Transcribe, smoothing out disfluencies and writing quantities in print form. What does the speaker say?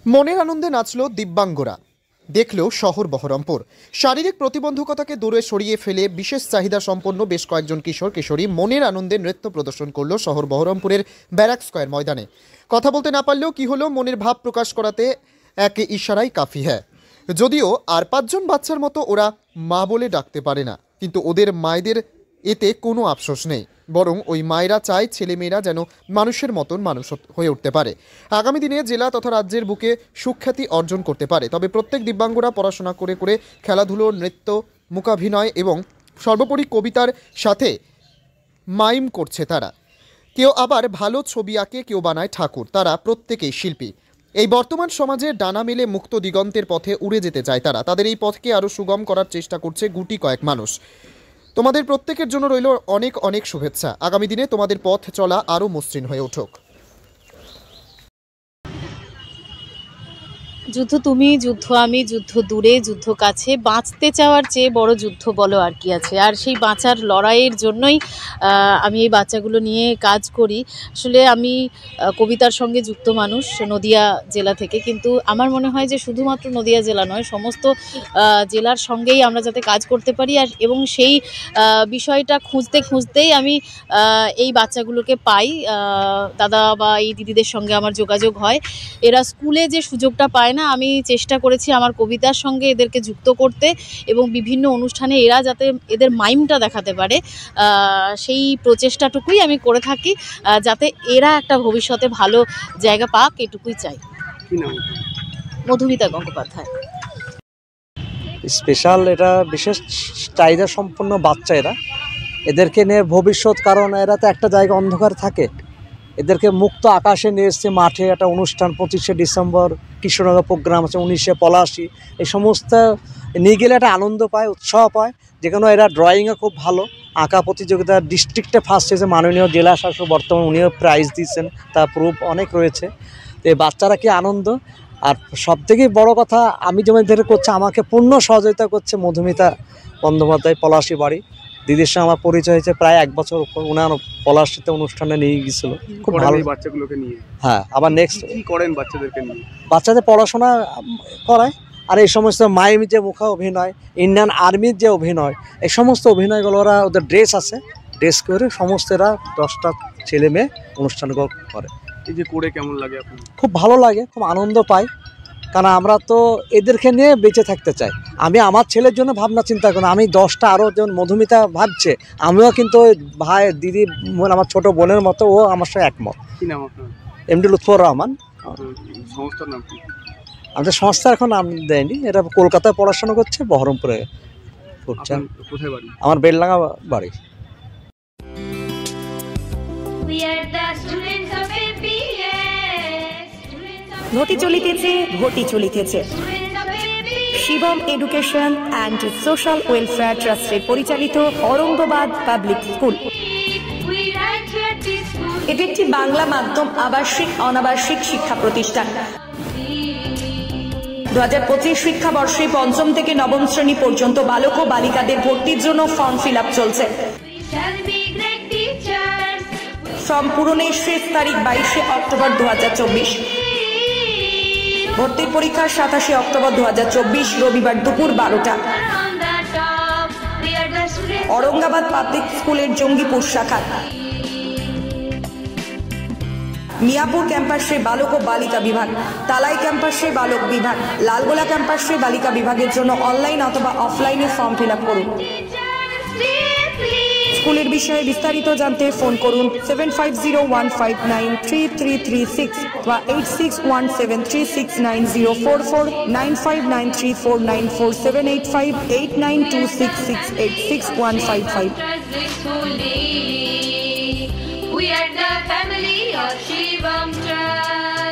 মনের আনন্দে নাচল দিব্যাঙ্গরা, দেখল শহর বহরমপুর। শারীরিক প্রতিবন্ধকতাকে দূরে সরিয়ে ফেলে বিশেষ চাহিদা সম্পন্ন বেশ কয়েকজন কিশোর কিশোরী মনের আনন্দে নৃত্য প্রদর্শন করলো শহর বহরমপুরের ব্যারাক স্কয়ার ময়দানে। কথা বলতে না পারলেও কি হলো, মনের ভাব প্রকাশ করাতে এক ইশারাই কাফি। হ্যাঁ, যদিও আর 5 জন বাচ্চার মতো ওরা মা বলে ডাকতে পারে না, কিন্তু ওদের মায়েদের এতে কোনো আফসোস নেই, বরং ওই মায়েরা চায় ছেলেমেয়েরা যেন মানুষের মতন মানুষ হয়ে উঠতে পারে, আগামী দিনে জেলা তথা রাজ্যের বুকে সুখ্যাতি অর্জন করতে পারে। তবে প্রত্যেক দিব্যাঙ্গরা পড়াশোনা করে করে খেলাধুলো, নৃত্য, মূকাভিনয় এবং সর্বোপরি কবিতার সাথে মাইম করছে তারা। কেউ আবার ভালো ছবি আঁকে, কেউ বানায় ঠাকুর। তারা প্রত্যেকেই শিল্পী। এই বর্তমান সমাজে ডানা মেলে মুক্ত দিগন্তের পথে উড়ে যেতে চায় তারা। তাদের এই পথকে আরও সুগম করার চেষ্টা করছে গুটি কয়েক মানুষ। তোমাদের প্রত্যেকের জন্য রইল অনেক অনেক শুভেচ্ছা। আগামী দিনে তোমাদের পথ চলা আরও মসৃণ হয়ে উঠুক। যুদ্ধ তুমি, যুদ্ধ আমি, যুদ্ধ দূরে, যুদ্ধ কাছে, বাঁচতে চাওয়ার চেয়ে বড় যুদ্ধ বলো আর কি আছে। আর সেই বাঁচার লড়াইয়ের জন্যই আমি এই বাচ্চাগুলো নিয়ে কাজ করি। আসলে আমি কবিতার সঙ্গে যুক্ত মানুষ, নদিয়া জেলা থেকে। কিন্তু আমার মনে হয় যে শুধুমাত্র নদিয়া জেলা নয়, সমস্ত জেলার সঙ্গেই আমরা যাতে কাজ করতে পারি। আর এবং সেই বিষয়টা খুঁজতে খুঁজতেই আমি এই বাচ্চাগুলোকে পাই। দাদা বা এই দিদিদের সঙ্গে আমার যোগাযোগ হয়। এরা স্কুলে যে সুযোগটা পায় না, আমি চেষ্টা করেছি আমার কবিতার সঙ্গে এদেরকে যুক্ত করতে এবং বিভিন্ন অনুষ্ঠানে এরা যাতে এদের মাইমটা দেখাতে পারে, সেই প্রচেষ্টাটুকুই আমি করে থাকি, যাতে এরা একটা ভবিষ্যতে ভালো জায়গা পাক, এটুকুই চাই। মধুমিতা গঙ্গোপাধ্যায়। স্পেশাল, এটা বিশেষ চাহিদা সম্পন্ন বাচ্চা এদেরকে নিয়ে ভবিষ্যৎ, কারণ এরা তো একটা জায়গা অন্ধকার থাকে। এদেরকে মুক্ত আকাশে নিয়ে এসছে, মাঠে একটা অনুষ্ঠান 25শে ডিসেম্বর কৃষ্ণনগর প্রোগ্রাম আছে, 19শে পলাশী, এই সমস্ত নিয়ে গেলে একটা আনন্দ পায়, উৎসাহ পায়। যেখানে এরা ড্রয়িংয়ে খুব ভালো, আঁকা প্রতিযোগিতা ডিস্ট্রিক্টে ফার্স্ট হয়েছে, মাননীয় জেলা শাসক বর্তমান উনিও প্রাইজ দিয়েছেন, তার প্রুফ অনেক রয়েছে। তো এই বাচ্চারা কি আনন্দ। আর সবথেকে বড় কথা, আমি যেমন ধরে করছে, আমাকে পূর্ণ সহযোগিতা করছে মধুমিতা বন্দ্যোপাধ্যায়, পলাশী বাড়ি। দিদির সঙ্গে আমার পরিচয় হয়েছে প্রায় 1 বছর উপর। উনার পলাশীতে অনুষ্ঠানে নিয়ে গিয়েছিল, খুব ভালো বাচ্চাগুলোকে নিয়ে। হ্যাঁ, আবার নেক্সট কি করেন বাচ্চাদেরকে নিয়ে? বাচ্চাদের পড়াশোনা করায়, আর এই সমস্ত মাইম যে মুখা অভিনয়, ইন্ডিয়ান আর্মির যে অভিনয়, এই সমস্ত অভিনয়গুলো ওরা, ওদের ড্রেস আছে, ড্রেস করে সমস্ত এরা 10টা ছেলে মেয়ে অনুষ্ঠানগুলো করে। এই যে করে কেমন লাগে আপনার? খুব ভালো লাগে, খুব আনন্দ পাই, কারণ আমরা তো এদেরকে নিয়ে বেঁচে থাকতে চাই। আমি আমার ছেলের জন্য ভাবনা চিন্তা করি, আমি 10টা আরও যেমন মধুমিতা ভাবছে, আমিও কিন্তু ভাই দিদি আমার ছোট বোনের মতো, ও আমার সাথে একমত। কি নাম আপনার? এমডি লুৎফর রহমান। সংস্থার নাম কি? আমাদের সংস্থা এখন নাম দেয়নি, এরা কলকাতায় পড়াশোনা করছে, বহরমপুরে করছে। কোথায় বাড়ি? আমার বেলডাঙ্গা বাড়ি। ঘটি চলিতেছে Shivam education and social welfare ট্রাস্টের পরিচালিত অরঙ্গবাদ পাবলিক স্কুল। এটি একটি বাংলা মাধ্যম আবাসিক অনাবাসিক শিক্ষা প্রতিষ্ঠান। 2025 শিক্ষাবর্ষে 5ম থেকে 9ম শ্রেণী পর্যন্ত বালক ও বালিকাদের ভর্তির জন্য ফর্ম ফিল আপ চলছে। ফর্ম পূরণের শেষ তারিখ 22শে অক্টোবর 2024। ভর্তির পরীক্ষা 27শে অক্টোবর 2024 রবিবার দুপুর 12টা। অরঙ্গাবাদ পাবলিক স্কুলের জঙ্গিপুর শাখা। মিয়াপুর ক্যাম্পাসে বালক ও বালিকা বিভাগ, তালাই ক্যাম্পাসে বালক বিভাগ, লালগোলা ক্যাম্পাসে বালিকা বিভাগের জন্য অনলাইন অথবা অফলাইনে ফর্ম ফিল আপ করুন। স্কুলের বিষয়ে বিস্তারিত জানতে ফোন করুন 7501593336 বা 8617369044, 9593494785, 8926686155। We are the family of Shivam Trust.